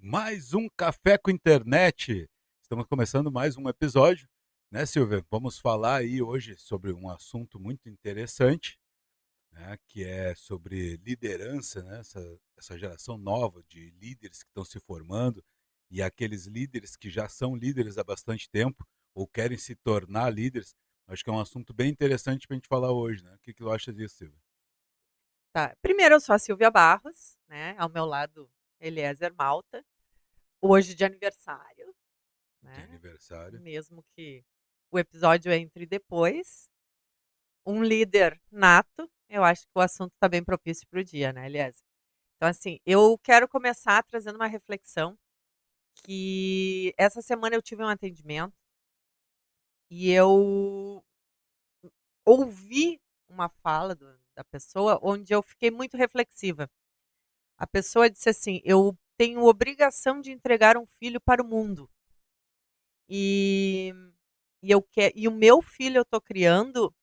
Mais um Café com Internet. Estamos começando mais um episódio, né, Silvia? Vamos falar aí hoje sobre um assunto muito interessante, né, que é sobre liderança, né? Essa geração nova de líderes que estão se formando e aqueles líderes que já são líderes há bastante tempo ou querem se tornar líderes. Acho que é um assunto bem interessante para a gente falar hoje, né? O que tu acha disso, Silvia? Tá. Primeiro, eu sou a Silvia Barros, né? Ao meu lado, Eliezer Malta, hoje de aniversário, De né? aniversário. Mesmo que o episódio entre depois. Um líder nato, eu acho que o assunto está bem propício para o dia, né, Eliezer? Então, assim, eu quero começar trazendo uma reflexão que essa semana eu tive um atendimento e eu ouvi uma fala da pessoa onde eu fiquei muito reflexiva. A pessoa disse assim: "Eu tenho obrigação de entregar um filho para o mundo. E e o meu filho eu estou criando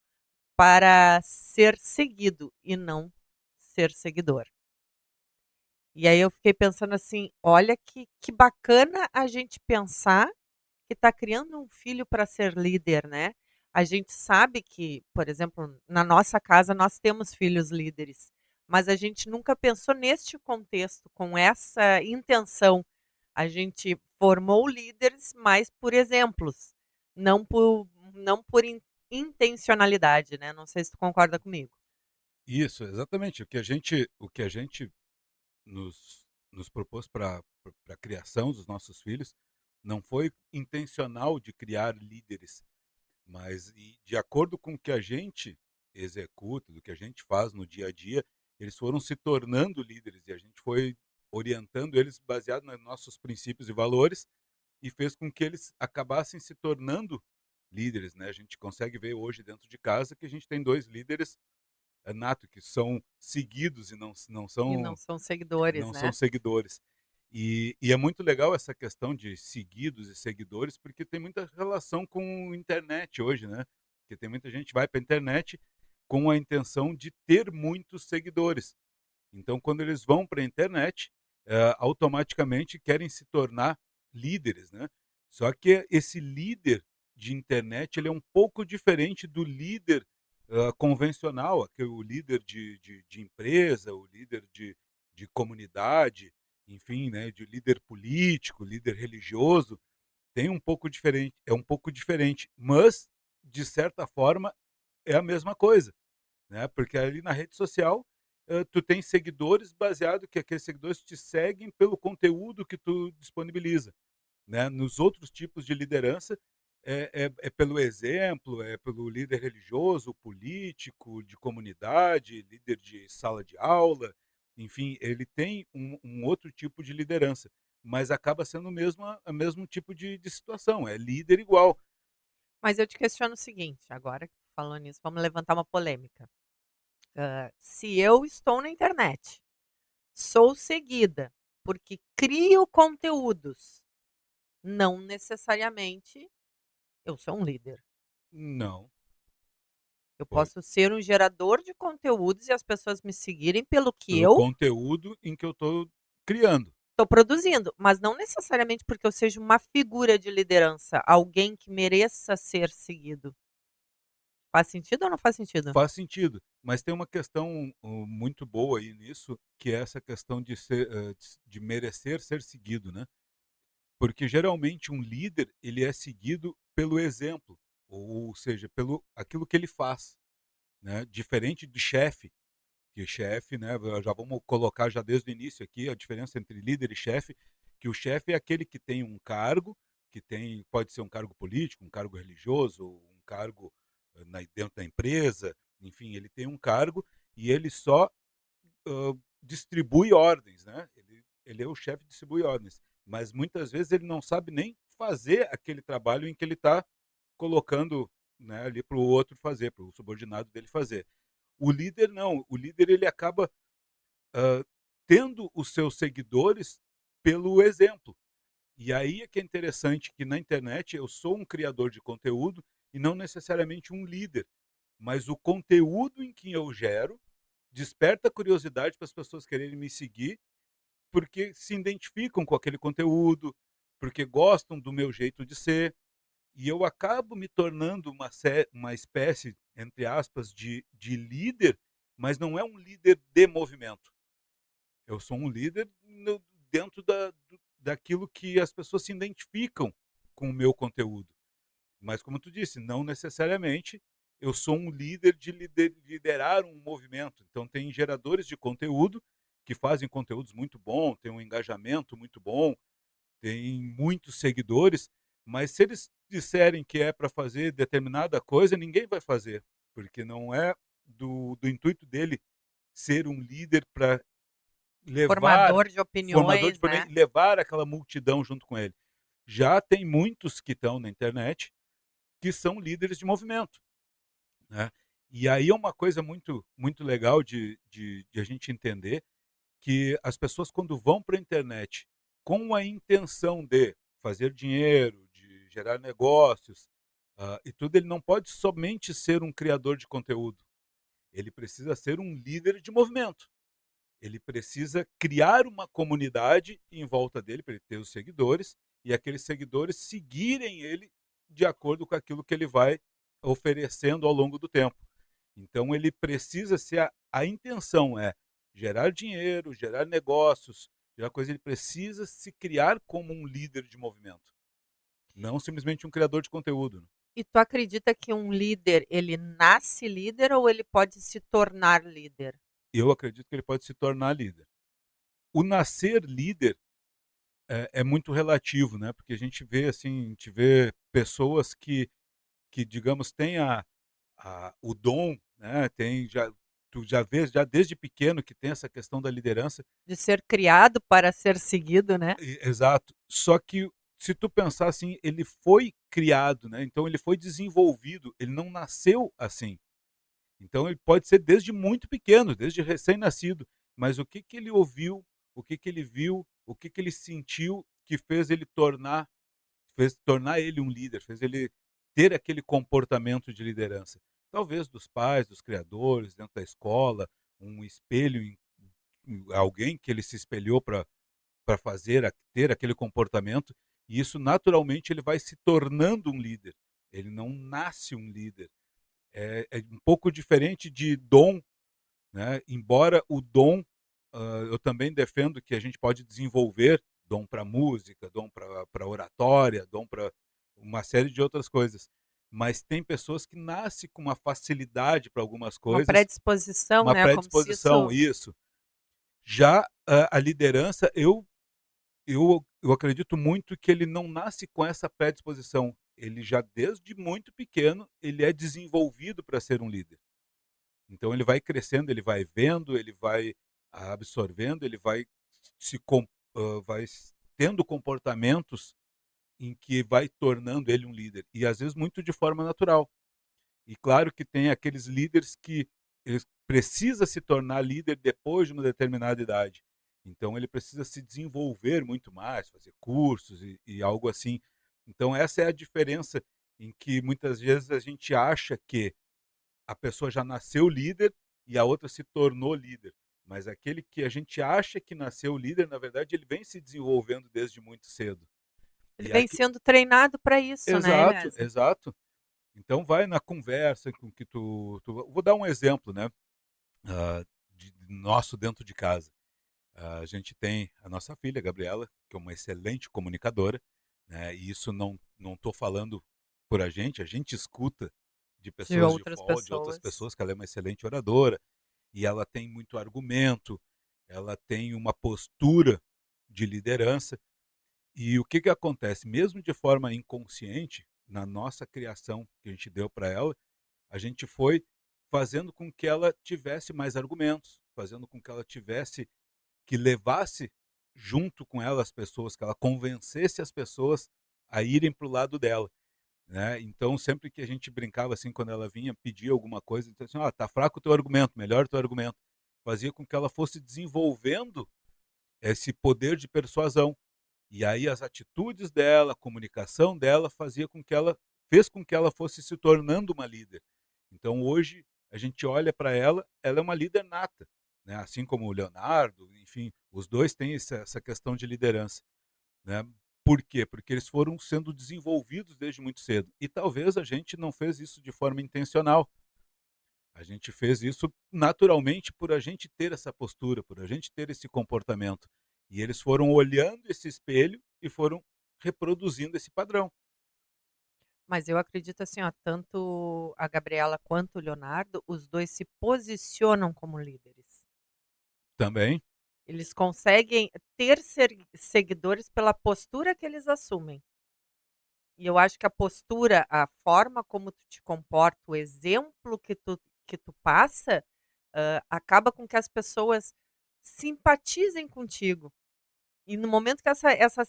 para ser seguido e não ser seguidor". E aí eu fiquei pensando assim: olha que bacana a gente pensar que está criando um filho para ser líder, né? A gente sabe que, por exemplo, na nossa casa nós temos filhos líderes, mas a gente nunca pensou neste contexto, com essa intenção. A gente formou líderes, mas por exemplos, não por intencionalidade, né? Não sei se tu concorda comigo. Isso, exatamente. O que a gente nos propôs para a criação dos nossos filhos não foi intencional de criar líderes, mas de acordo com o que a gente executa, do que a gente faz no dia a dia, eles foram se tornando líderes e a gente foi orientando eles baseado nos nossos princípios e valores e fez com que eles acabassem se tornando líderes, né? A gente consegue ver hoje dentro de casa que a gente tem dois líderes nato que são seguidos e não E não são são seguidores, não são né? seguidores. E é muito legal essa questão de seguidos e seguidores, porque tem muita relação com internet hoje, né? Porque tem muita gente que vai para a internet com a intenção de ter muitos seguidores. Então, quando eles vão para a internet, automaticamente querem se tornar líderes, né? Só que esse líder de internet ele é um pouco diferente do líder convencional, que é o líder de empresa, o líder de comunidade, enfim, né, de líder político, líder religioso, tem um pouco diferente, é um pouco diferente, mas de certa forma é a mesma coisa, né? Porque ali na rede social tu tem seguidores baseado que aqueles seguidores te seguem pelo conteúdo que tu disponibiliza, né? Nos outros tipos de liderança é pelo exemplo, é pelo líder religioso, político, de comunidade, líder de sala de aula, enfim, ele tem um outro tipo de liderança, mas acaba sendo o mesmo tipo de situação, é líder igual. Mas eu te questiono o seguinte, agora que tu falou nisso, vamos levantar uma polêmica. Se eu estou na internet, sou seguida porque crio conteúdos, não necessariamente eu sou um líder. Não, Eu pode. posso ser um gerador de conteúdos e as pessoas me seguirem pelo que Pelo eu conteúdo em que eu estou criando. estou produzindo, mas não necessariamente porque eu seja uma figura de liderança, alguém que mereça ser seguido. Faz sentido ou não faz sentido? Faz sentido, mas tem uma questão muito boa aí nisso, que é essa questão de merecer ser seguido, né? Porque geralmente um líder ele é seguido pelo exemplo, ou seja, pelo aquilo que ele faz, né? Diferente do chefe, que chefe, né? Já vamos colocar já desde o início aqui a diferença entre líder e chefe, que o chefe é aquele que tem um cargo, que tem pode ser um cargo político, um cargo religioso, um cargo dentro da empresa, enfim, ele tem um cargo e ele só distribui ordens, né? Ele é o chefe, distribui ordens, mas muitas vezes ele não sabe nem fazer aquele trabalho em que ele está colocando, né, ali para o outro fazer, para o subordinado dele fazer. O líder não, o líder ele acaba ah, tendo os seus seguidores pelo exemplo. E aí é que é interessante que na internet eu sou um criador de conteúdo e não necessariamente um líder, mas o conteúdo em que eu gero desperta curiosidade para as pessoas quererem me seguir porque se identificam com aquele conteúdo, porque gostam do meu jeito de ser, e eu acabo me tornando uma espécie, entre aspas, de líder, mas não é um líder de movimento. Eu sou um líder dentro daquilo que as pessoas se identificam com o meu conteúdo. Mas, como tu disse, não necessariamente eu sou um líder de liderar um movimento. Então, tem geradores de conteúdo que fazem conteúdos muito bons, tem um engajamento muito bom, tem muitos seguidores, mas se eles disserem que é para fazer determinada coisa, ninguém vai fazer, porque não é do intuito dele ser um líder para levar, Formador de formador de opiniões, opinião, né? e levar aquela multidão junto com ele. Já tem muitos que estão na internet que são líderes de movimento, né? E aí é uma coisa muito legal de a gente entender que as pessoas, quando vão para a internet com a intenção de fazer dinheiro, de gerar negócios, e tudo, ele não pode somente ser um criador de conteúdo. Ele precisa ser um líder de movimento. Ele precisa criar uma comunidade em volta dele, para ele ter os seguidores, e aqueles seguidores seguirem ele de acordo com aquilo que ele vai oferecendo ao longo do tempo. Então ele precisa ser, a intenção é gerar dinheiro, gerar negócios, gerar coisa, ele precisa se criar como um líder de movimento, não simplesmente um criador de conteúdo, né? E tu acredita que um líder, ele nasce líder ou ele pode se tornar líder? Eu acredito que ele pode se tornar líder. O nascer líder é muito relativo, né? Porque a gente vê assim, a gente vê pessoas que digamos têm o dom, né? Tem já, tu já vês já desde pequeno que tem essa questão da liderança. De ser criado para ser seguido, né? Exato. Só que se tu pensar assim, ele foi criado, né? Então ele foi desenvolvido, ele não nasceu assim. Então ele pode ser desde muito pequeno, desde recém-nascido, mas o que que ele ouviu, o que que ele viu, o que que ele sentiu que fez tornar ele um líder, fez ele ter aquele comportamento de liderança. Talvez dos pais, dos criadores, dentro da escola, um espelho em alguém que ele se espelhou para ter aquele comportamento, e isso naturalmente ele vai se tornando um líder. Ele não nasce um líder. É um pouco diferente de dom, né? Embora o dom, eu também defendo que a gente pode desenvolver dom para música, dom para oratória, dom para uma série de outras coisas. Mas tem pessoas que nascem com uma facilidade para algumas Uma coisas, predisposição, uma né? Como se predisposição, isso. isso. Já a liderança, eu acredito muito que ele não nasce com essa predisposição. Ele já desde muito pequeno, ele é desenvolvido para ser um líder. Então ele vai crescendo, ele vai vendo, ele vai absorvendo, ele vai vai tendo comportamentos em que vai tornando ele um líder, e às vezes muito de forma natural. E claro que tem aqueles líderes que eles precisa se tornar líder depois de uma determinada idade. Então ele precisa se desenvolver muito mais, fazer cursos e algo assim. Então essa é a diferença, em que muitas vezes a gente acha que a pessoa já nasceu líder e a outra se tornou líder. Mas aquele que a gente acha que nasceu líder, na verdade, ele vem se desenvolvendo desde muito cedo. Ele E vem aqui, sendo treinado para isso, né, exato, Elias? exato. Então vai na conversa com que vou dar um exemplo, né? Nosso dentro de casa. A gente tem a nossa filha, Gabriela, que é uma excelente comunicadora, né? E isso não estou falando por a gente escuta de De pessoas de outras fora, de outras pessoas. pessoas, que ela é uma excelente oradora, e ela tem muito argumento, ela tem uma postura de liderança. E o que que acontece? Mesmo de forma inconsciente, na nossa criação que a gente deu para ela, a gente foi fazendo com que ela tivesse mais argumentos, fazendo com que ela tivesse, que levasse junto com ela as pessoas, que ela convencesse as pessoas a irem para o lado dela, né? Então, sempre que a gente brincava assim, quando ela vinha pedir alguma coisa, então assim, tá fraco o teu argumento, melhor o teu argumento, fazia com que ela fosse desenvolvendo esse poder de persuasão. E aí as atitudes dela, a comunicação dela fez com que ela fosse se tornando uma líder. Então hoje a gente olha para ela, ela é uma líder nata. né? Assim como o Leonardo, enfim, os dois têm essa questão de liderança, né? Por quê? Porque eles foram sendo desenvolvidos desde muito cedo. E talvez a gente não fez isso de forma intencional. A gente fez isso naturalmente por a gente ter essa postura, por a gente ter esse comportamento. E eles foram olhando esse espelho e foram reproduzindo esse padrão Mas eu acredito assim, ó, tanto a Gabriela quanto o Leonardo, os 2 se posicionam como líderes. também. Eles conseguem ter seguidores pela postura que eles assumem. E eu acho que a postura, a forma como tu te comporta, o exemplo que tu passa, acaba com que as pessoas simpatizem contigo. E no momento que essa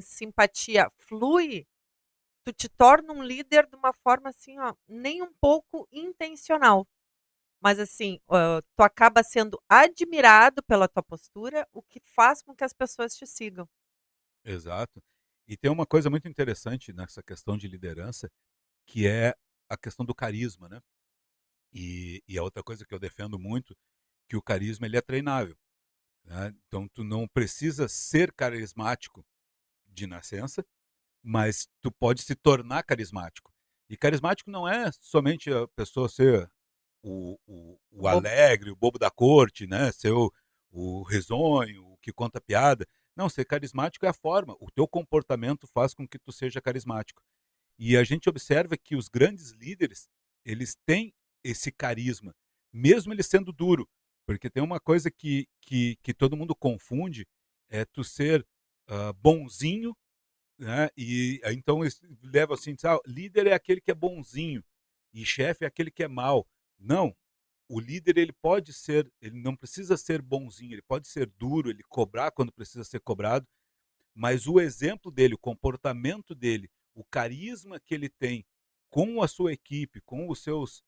simpatia flui, tu te torna um líder de uma forma assim, ó, nem um pouco intencional. Mas assim, tu acaba sendo admirado pela tua postura, o que faz com que as pessoas te sigam. Exato. E tem uma coisa muito interessante nessa questão de liderança, que é a questão do carisma, né? E a outra coisa que eu defendo muito, que o carisma ele é treinável, né? Então tu não precisa ser carismático de nascença, mas tu pode se tornar carismático. E carismático não é somente a pessoa ser o Bo- alegre, o bobo da corte, né? Ser o risonho, o que conta piada. Não, ser carismático é a forma. O teu comportamento faz com que tu seja carismático. E a gente observa que os grandes líderes, eles têm esse carisma, mesmo ele sendo duro. Porque tem uma coisa que todo mundo confunde, é tu ser bonzinho, né? E então leva assim, líder é aquele que é bonzinho e chefe é aquele que é mau. Não, o líder ele pode ser, ele não precisa ser bonzinho, ele pode ser duro, ele cobrar quando precisa ser cobrado, mas o exemplo dele, o comportamento dele, o carisma que ele tem com a sua equipe, com os seus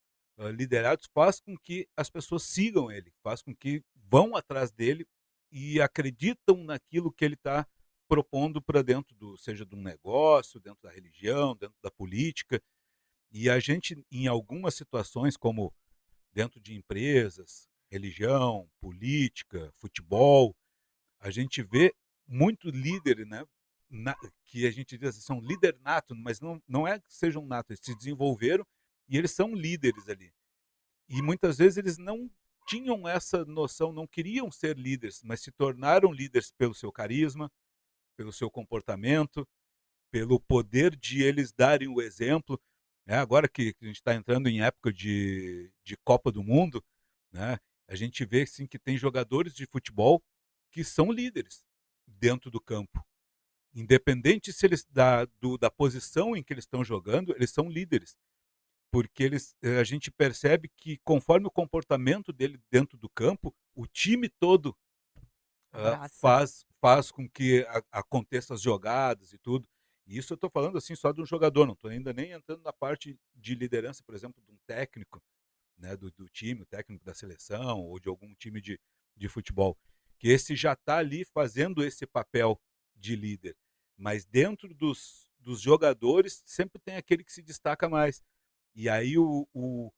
liderados, faz com que as pessoas sigam ele, faz com que vão atrás dele e acreditam naquilo que ele está propondo para dentro do, seja de um negócio, dentro da religião, dentro da política. E a gente, em algumas situações, como dentro de empresas, religião, política, futebol, a gente vê muito líder, né? Que a gente diz assim, são líder nato, mas não é que sejam nato, eles se desenvolveram e eles são líderes ali. E muitas vezes eles não tinham essa noção, não queriam ser líderes, mas se tornaram líderes pelo seu carisma, pelo seu comportamento, pelo poder de eles darem o exemplo. Né? Agora que a gente está entrando em época de Copa do Mundo, né? A gente vê assim, que tem jogadores de futebol que são líderes dentro do campo. Independente se eles da posição em que eles estão jogando, eles são líderes. Porque a gente percebe que conforme o comportamento dele dentro do campo, o time todo Abraça. faz com que aconteça as jogadas e tudo. E isso eu estou falando assim só de um jogador, não estou ainda nem entrando na parte de liderança, por exemplo, de um técnico, né, do time, o técnico da seleção ou de algum time de futebol, que esse já está ali fazendo esse papel de líder. Mas dentro dos jogadores sempre tem aquele que se destaca mais. E aí o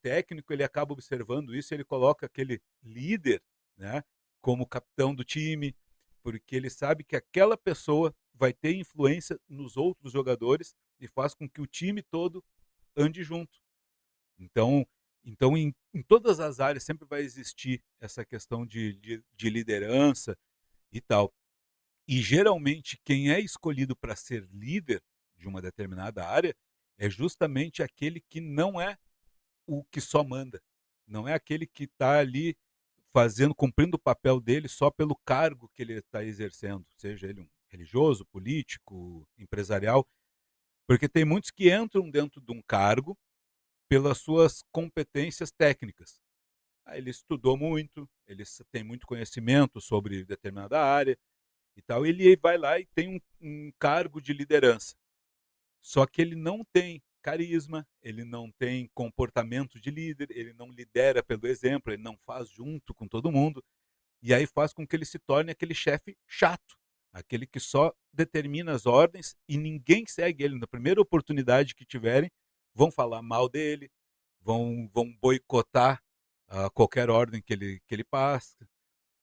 técnico ele acaba observando isso, ele coloca aquele líder, né, como capitão do time, porque ele sabe que aquela pessoa vai ter influência nos outros jogadores e faz com que o time todo ande junto. Então, então em todas as áreas sempre vai existir essa questão de liderança e tal. E geralmente quem é escolhido para ser líder de uma determinada área é justamente aquele que não é o que só manda. Não é aquele que está ali fazendo, cumprindo o papel dele só pelo cargo que ele está exercendo, seja ele um religioso, político, empresarial, porque tem muitos que entram dentro de um cargo pelas suas competências técnicas. Ele estudou muito, ele tem muito conhecimento sobre determinada área e tal, ele vai lá e tem um cargo de liderança. Só que ele não tem carisma, ele não tem comportamento de líder, ele não lidera pelo exemplo, ele não faz junto com todo mundo, e aí faz com que ele se torne aquele chefe chato, aquele que só determina as ordens e ninguém segue ele. Na primeira oportunidade que tiverem, vão falar mal dele, vão boicotar a qualquer ordem que ele passa,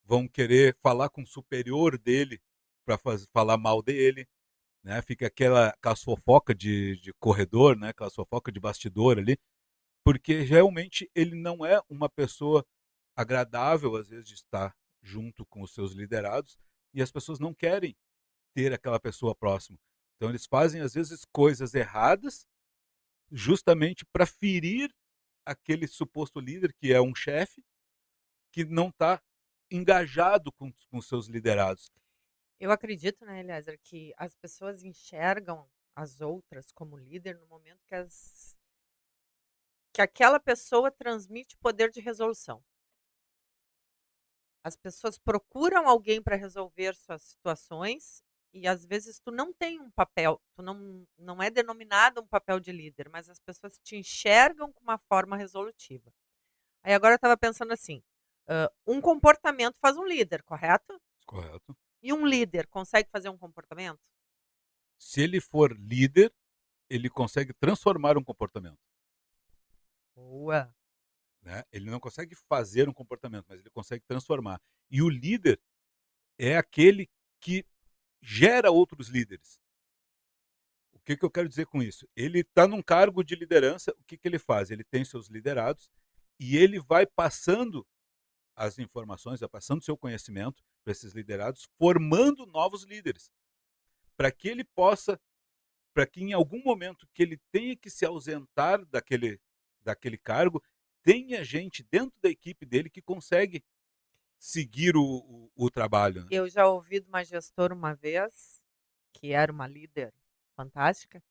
vão querer falar com o superior dele para falar mal dele, né? Fica aquelas fofoca de corredor, né? Aquela fofoca de bastidor ali, porque realmente ele não é uma pessoa agradável, às vezes, de estar junto com os seus liderados, e as pessoas não querem ter aquela pessoa próxima. Então eles fazem, às vezes, coisas erradas justamente para ferir aquele suposto líder, que é um chefe, que não está engajado com os seus liderados. Eu acredito, né, Eliezer, que as pessoas enxergam as outras como líder no momento que aquela pessoa transmite poder de resolução. As pessoas procuram alguém para resolver suas situações e às vezes tu não tem um papel, tu não é denominado um papel de líder, mas as pessoas te enxergam com uma forma resolutiva. Aí agora eu estava pensando assim, um comportamento faz um líder, correto? Correto? E um líder consegue fazer um comportamento? Se ele for líder, ele consegue transformar um comportamento. Boa. Né? Ele não consegue fazer um comportamento, mas ele consegue transformar. E o líder é aquele que gera outros líderes. O que eu quero dizer com isso? Ele está num cargo de liderança, o que ele faz? Ele tem seus liderados e ele vai passando as informações, vai passando seu conhecimento para esses liderados, formando novos líderes, para que ele possa, para que em algum momento que ele tenha que se ausentar daquele cargo, tenha gente dentro da equipe dele que consegue seguir o trabalho. Né? Eu já ouvi de uma gestora uma vez, que era uma líder fantástica,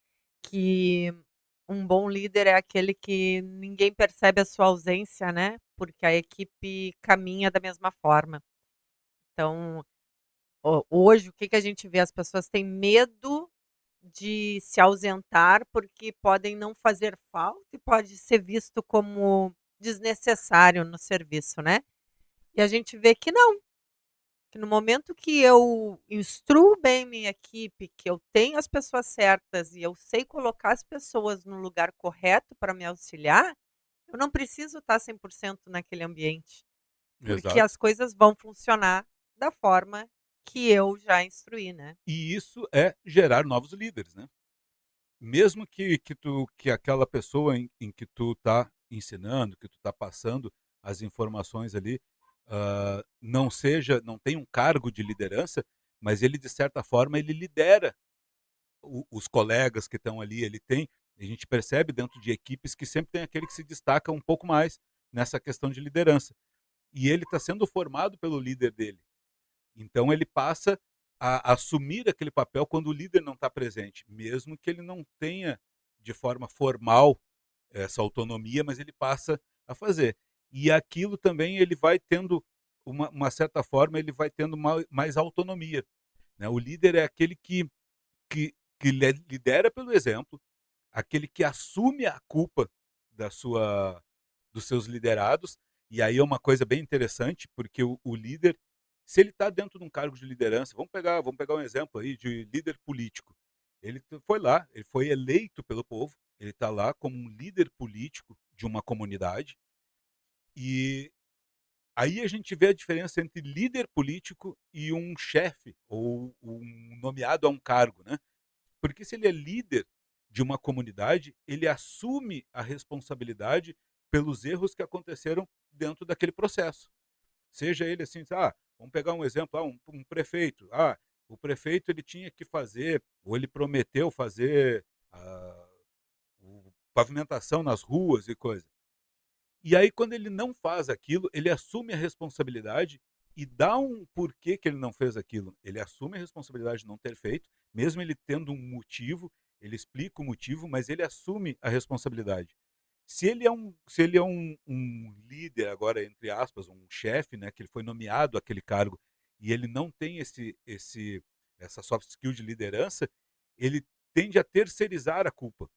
que um bom líder é aquele que ninguém percebe a sua ausência, né? Porque a equipe caminha da mesma forma. Então, hoje, o que que a gente vê? As pessoas têm medo de se ausentar porque podem não fazer falta e pode ser visto como desnecessário no serviço, né? E a gente vê que não, que no momento que eu instruo bem minha equipe, que eu tenho as pessoas certas e eu sei colocar as pessoas no lugar correto para me auxiliar, eu não preciso estar 100% naquele ambiente, porque Exato. as coisas vão funcionar da forma que eu já instruí, né. E isso é gerar novos líderes, né? Mesmo que aquela pessoa em que tu está ensinando, que tu está passando as informações ali, não tem um cargo de liderança, mas ele de certa forma ele lidera os colegas que estão ali, a gente percebe dentro de equipes que sempre tem aquele que se destaca um pouco mais nessa questão de liderança. E ele está sendo formado pelo líder dele. Então ele passa a assumir aquele papel quando o líder não está presente, mesmo que ele não tenha de forma formal essa autonomia, mas ele passa a fazer. E aquilo também ele vai tendo uma certa forma, ele vai tendo mais autonomia. Né? O líder é aquele que lidera pelo exemplo, aquele que assume a culpa da sua, dos seus liderados. E aí é uma coisa bem interessante, porque o líder, se ele está dentro de um cargo de liderança, vamos pegar um exemplo aí de líder político. Ele foi lá, ele foi eleito pelo povo, ele está lá como um líder político de uma comunidade. E aí a gente vê a diferença entre líder político e um chefe, ou um nomeado a um cargo, né? Porque se ele é líder de uma comunidade, ele assume a responsabilidade pelos erros que aconteceram dentro daquele processo. Seja ele assim, vamos pegar um exemplo, um prefeito. O prefeito ele tinha que fazer, ou ele prometeu fazer pavimentação nas ruas e coisa. E aí, quando ele não faz aquilo, ele assume a responsabilidade e dá um porquê que ele não fez aquilo. Ele assume a responsabilidade de não ter feito, mesmo ele tendo um motivo, ele explica o motivo, mas ele assume a responsabilidade. Se ele é um líder, agora, entre aspas, um chefe, né, que ele foi nomeado àquele cargo, e ele não tem essa soft skill de liderança, ele tende a terceirizar a culpa.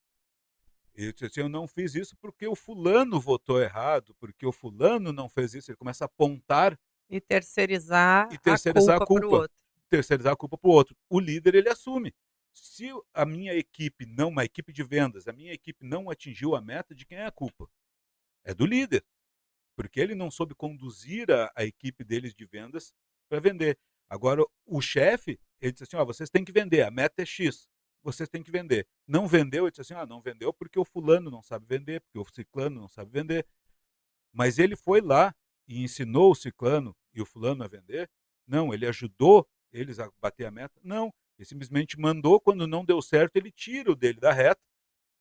Ele disse assim, eu não fiz isso porque o fulano votou errado, porque o fulano não fez isso. Ele começa a apontar E terceirizar e a terceirizar a culpa para o culpa. outro. Terceirizar a culpa para o outro. O líder, ele assume. Se a minha equipe não, uma equipe de vendas, a minha equipe não atingiu a meta, de quem é a culpa? É do líder. porque ele não soube conduzir a equipe deles de vendas para vender. Agora, o chefe, ele disse assim, ó, vocês têm que vender, a meta é X, vocês têm que vender. Não vendeu, ele disse assim, não vendeu porque o fulano não sabe vender, porque o ciclano não sabe vender. Mas ele foi lá e ensinou o ciclano e o fulano a vender? Não, ele ajudou eles a bater a meta? Não, ele simplesmente mandou, quando não deu certo, ele tira o dele da reta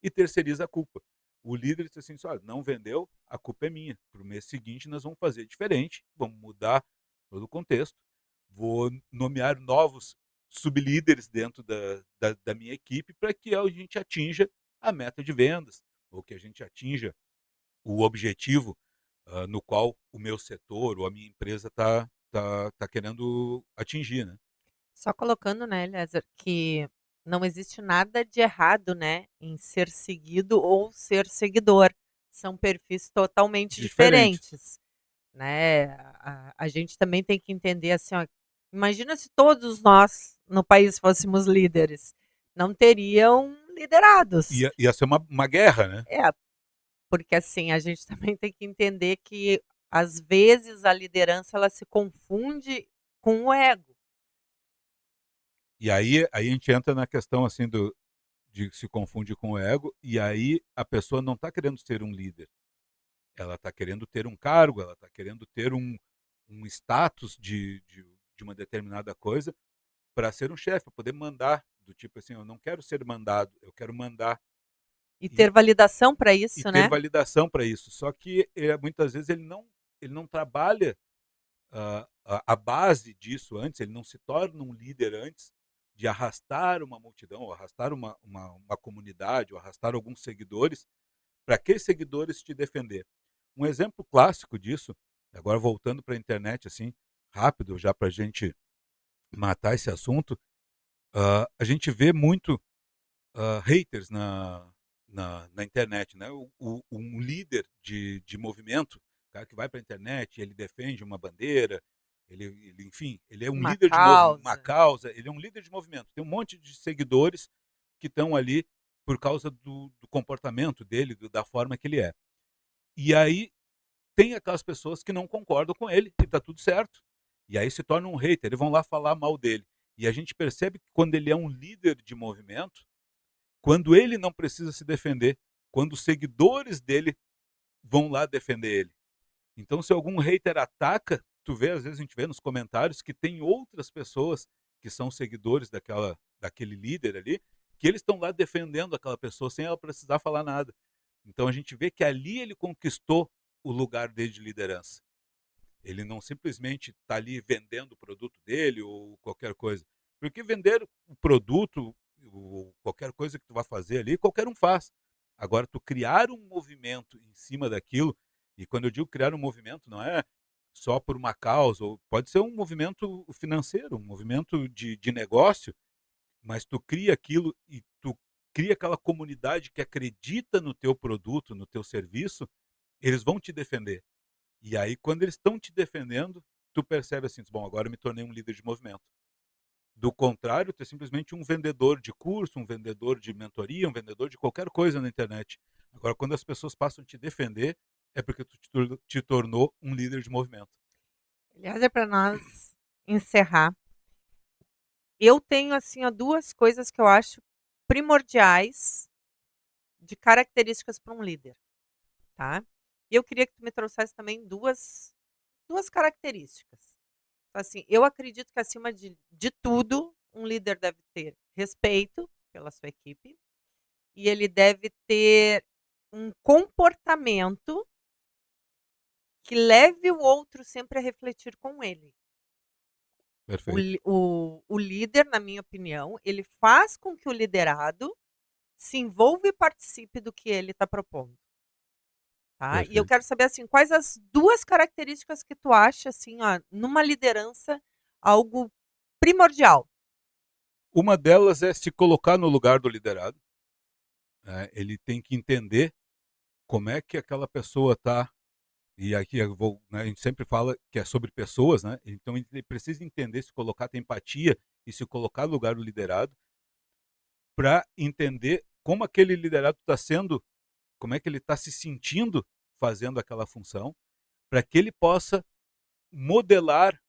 e terceiriza a culpa. O líder disse assim, olha, não vendeu, a culpa é minha. Para o mês seguinte nós vamos fazer diferente, vamos mudar todo o contexto, vou nomear novos sublíderes dentro da minha equipe para que a gente atinja a meta de vendas, ou que a gente atinja o objetivo no qual o meu setor ou a minha empresa tá querendo atingir, né? Só colocando, né, Eliezer, que não existe nada de errado, né, em ser seguido ou ser seguidor. São perfis totalmente Diferentes. diferentes, né? A gente também tem que entender assim, ó, imagina se todos nós no país fôssemos líderes, não teriam liderados. Ia ser uma guerra, né? É, porque assim, a gente também tem que entender que às vezes a liderança ela se confunde com o ego. E aí a gente entra na questão assim de se confunde com o ego, e aí a pessoa não está querendo ser um líder. Ela está querendo ter um cargo, ela está querendo ter um status de uma determinada coisa para ser um chefe, para poder mandar, do tipo assim, eu não quero ser mandado, eu quero mandar E ter e, validação para e isso, ter né? validação para isso. Só que muitas vezes ele não trabalha a base disso antes, ele não se torna um líder antes de arrastar uma multidão, ou arrastar uma comunidade, ou arrastar alguns seguidores, para aqueles seguidores te defender. Um exemplo clássico disso, agora voltando para a internet, assim, rápido, já para a gente matar esse assunto, a gente vê muito haters na internet, né? Um líder de movimento, o cara que vai para a internet, ele defende uma bandeira, enfim, ele é um Uma líder de movimento, uma causa. causa, ele é um líder de movimento. Tem um monte de seguidores que estão ali por causa do comportamento dele, da forma que ele é. E aí tem aquelas pessoas que não concordam com ele e tá tudo certo. E aí se torna um hater, eles vão lá falar mal dele. E a gente percebe que quando ele é um líder de movimento, quando ele não precisa se defender, quando os seguidores dele vão lá defender ele. Então, se algum hater ataca, tu vê, às vezes a gente vê nos comentários que tem outras pessoas que são seguidores daquele líder ali, que eles estão lá defendendo aquela pessoa sem ela precisar falar nada. Então a gente vê que ali ele conquistou o lugar dele de liderança. Ele não simplesmente está ali vendendo o produto dele ou qualquer coisa. Porque vender o produto, ou qualquer coisa que tu vai fazer ali, qualquer um faz. Agora, tu criar um movimento em cima daquilo, e quando eu digo criar um movimento, não é só por uma causa, ou pode ser um movimento financeiro, um movimento de negócio, mas tu cria aquilo e tu cria aquela comunidade que acredita no teu produto, no teu serviço, eles vão te defender. E aí, quando eles estão te defendendo, tu percebe assim, bom, agora eu me tornei um líder de movimento. Do contrário, tu é simplesmente um vendedor de curso, um vendedor de mentoria, um vendedor de qualquer coisa na internet. Agora, quando as pessoas passam a te defender, é porque tu te tornou um líder de movimento. Aliás, é para nós encerrar. Eu tenho assim, ó, duas coisas que eu acho primordiais de características para um líder, tá? E eu queria que tu me trouxesse também duas características. Então, assim, eu acredito que acima de tudo, um líder deve ter respeito pela sua equipe e ele deve ter um comportamento que leve o outro sempre a refletir com ele. Perfeito. O líder, na minha opinião, ele faz com que o liderado se envolva e participe do que ele está propondo. Tá? E eu Perfeito. quero saber assim, quais as duas características que tu acha assim, ó, numa liderança algo primordial. Uma delas é se colocar no lugar do liderado. Né? Ele tem que entender como é que aquela pessoa está. E aqui eu vou, né, a gente sempre fala que é sobre pessoas, né? Então ele precisa entender, se colocar, ter empatia e se colocar no lugar do liderado para entender como aquele liderado está sendo, como é que ele está se sentindo fazendo aquela função, para que ele possa modelar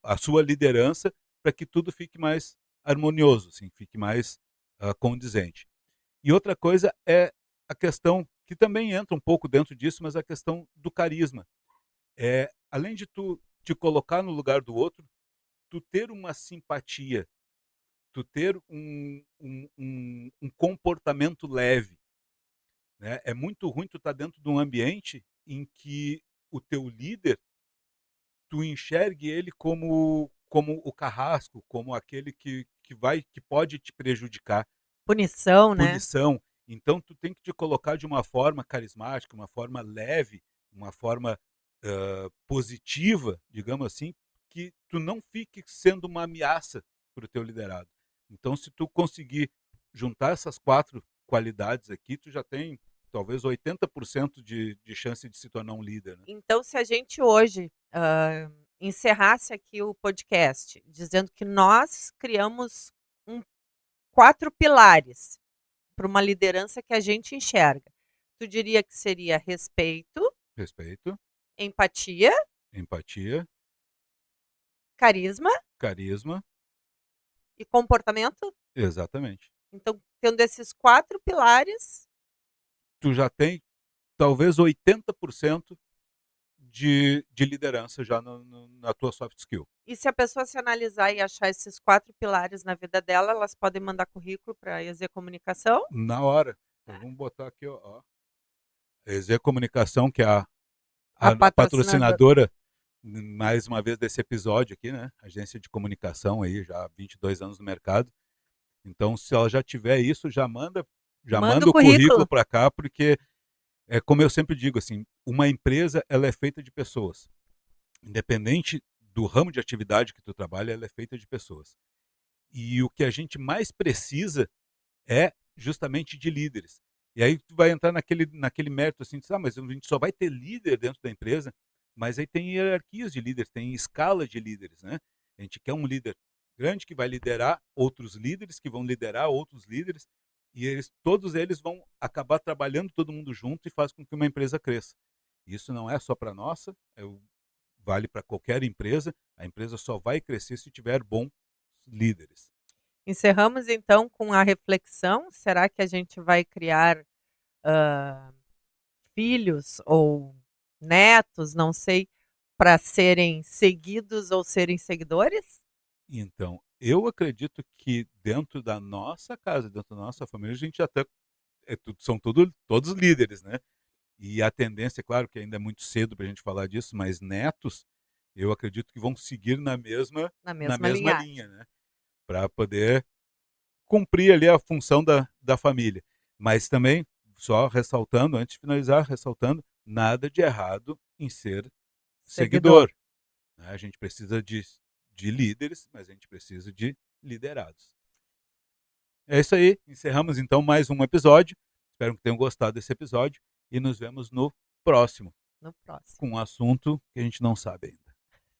a sua liderança para que tudo fique mais harmonioso, assim, fique mais condizente. E outra coisa é a questão, que também entra um pouco dentro disso, mas a questão do carisma. Além de tu te colocar no lugar do outro, tu ter uma simpatia, tu ter um comportamento leve, né? É muito ruim tu estar dentro de um ambiente em que o teu líder, tu enxergue ele como o carrasco, como aquele que pode te prejudicar, Punição, né? punição. Então tu tem que te colocar de uma forma carismática, uma forma leve, uma forma positiva, digamos assim, que tu não fique sendo uma ameaça para o teu liderado. Então, se tu conseguir juntar essas 4 qualidades aqui, tu já tem talvez 80% de chance de se tornar um líder, né? Então, se a gente hoje encerrasse aqui o podcast dizendo que nós criamos 4 pilares para uma liderança que a gente enxerga, tu diria que seria respeito, Respeito, empatia, empatia, carisma carisma, e comportamento? exatamente. Então, tendo esses 4 pilares, Tu já tem talvez 80% de liderança já na tua soft skill. e se a pessoa se analisar e achar esses 4 pilares na vida dela, elas podem mandar currículo para a EZ Comunicação? Na hora. Então, vamos botar aqui, ó. EZ Comunicação, que é a patrocinadora. patrocinadora, mais uma vez, desse episódio aqui, né? Agência de comunicação aí, já há 22 anos no mercado. Então, se ela já tiver isso, já manda Manda o o currículo currículo. para cá, porque, como eu sempre digo, assim, uma empresa, ela é feita de pessoas. Independente do ramo de atividade que tu trabalha, ela é feita de pessoas. E o que a gente mais precisa é justamente de líderes. E aí tu vai entrar naquele mérito assim, mas a gente só vai ter líder dentro da empresa, mas aí tem hierarquias de líderes, tem escala de líderes, né? A gente quer um líder grande que vai liderar outros líderes, que vão liderar outros líderes, e todos eles vão acabar trabalhando todo mundo junto e faz com que uma empresa cresça. Isso não é só para nossa, vale para qualquer empresa. A empresa só vai crescer se tiver bons líderes. Encerramos então com a reflexão. Será que a gente vai criar filhos ou netos, não sei, para serem seguidos ou serem seguidores? Então, eu acredito que dentro da nossa casa, dentro da nossa família, a gente até são todos líderes, né? E a tendência, é claro que ainda é muito cedo para a gente falar disso, mas netos, eu acredito que vão seguir Na na mesma mesma linhagem. linha, né? Para poder cumprir ali a função da família. Mas também, só ressaltando, antes de finalizar, ressaltando, nada de errado em ser Seguidor. seguidor, né? A gente precisa de líderes, mas a gente precisa de liderados. É isso aí, encerramos então mais um episódio. Espero que tenham gostado desse episódio e nos vemos no próximo, No próximo. com um assunto que a gente não sabe ainda.